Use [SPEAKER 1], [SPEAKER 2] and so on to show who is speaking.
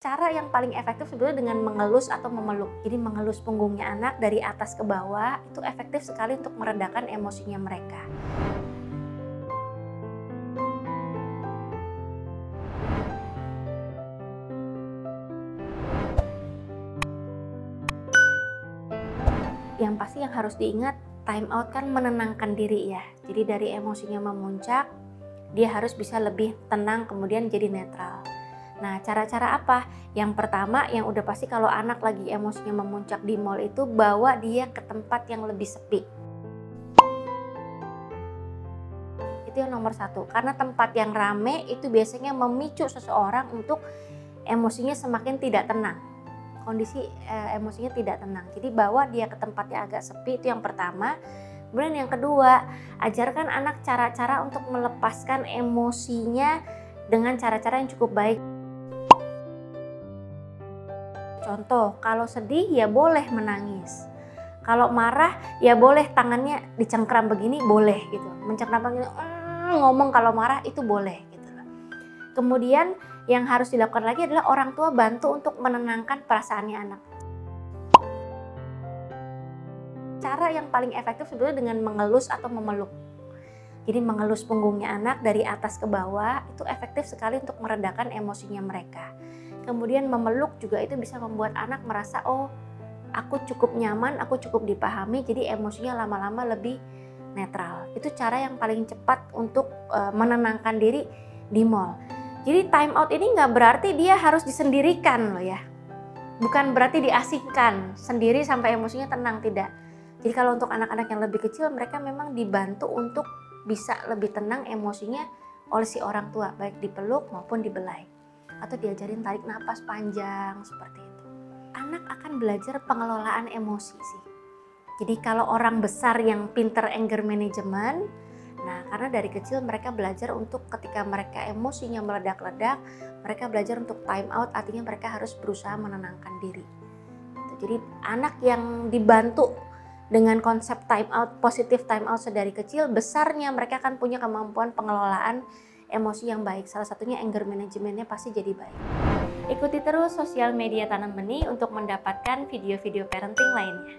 [SPEAKER 1] Cara yang paling efektif sebetulnya dengan mengelus atau memeluk. Jadi mengelus punggungnya anak dari atas ke bawah itu efektif sekali untuk meredakan emosinya mereka. Yang pasti yang harus diingat, time out kan menenangkan diri ya. Jadi dari emosinya memuncak, dia harus bisa lebih tenang kemudian jadi netral. Nah, cara-cara apa? Yang pertama, yang udah pasti kalau anak lagi emosinya memuncak di mall itu, bawa dia ke tempat yang lebih sepi. Itu yang nomor satu, karena tempat yang rame itu biasanya memicu seseorang untuk emosinya semakin tidak tenang. Kondisi emosinya tidak tenang. Jadi bawa dia ke tempat yang agak sepi, itu yang pertama. Kemudian yang kedua, ajarkan anak cara-cara untuk melepaskan emosinya dengan cara-cara yang cukup baik. Contoh, kalau sedih ya boleh menangis. Kalau marah ya boleh tangannya dicengkram begini, boleh gitu. Mencengkram begini, ngomong kalau marah itu boleh gitu. Kemudian yang harus dilakukan lagi adalah orang tua bantu untuk menenangkan perasaannya anak. Cara yang paling efektif sebetulnya dengan mengelus atau memeluk. Jadi mengelus punggungnya anak dari atas ke bawah itu efektif sekali untuk meredakan emosinya mereka. Kemudian memeluk juga itu bisa membuat anak merasa, oh aku cukup nyaman, aku cukup dipahami, jadi emosinya lama-lama lebih netral. Itu cara yang paling cepat untuk menenangkan diri di mall. Jadi time out ini nggak berarti dia harus disendirikan loh ya. Bukan berarti diasingkan sendiri sampai emosinya tenang, tidak. Jadi kalau untuk anak-anak yang lebih kecil, mereka memang dibantu untuk bisa lebih tenang emosinya oleh si orang tua, baik dipeluk maupun dibelai. Atau diajarin tarik napas panjang seperti itu. Anak akan belajar pengelolaan emosi sih. Jadi kalau orang besar yang pinter anger management, nah karena dari kecil mereka belajar untuk ketika mereka emosinya meledak-ledak, mereka belajar untuk time out, artinya mereka harus berusaha menenangkan diri. Jadi anak yang dibantu dengan konsep time out, positif time out sedari kecil, besarnya mereka akan punya kemampuan pengelolaan emosi yang baik. Salah satunya anger manajemennya pasti jadi baik. Ikuti terus sosial media Tanam Benih untuk mendapatkan video-video parenting lainnya.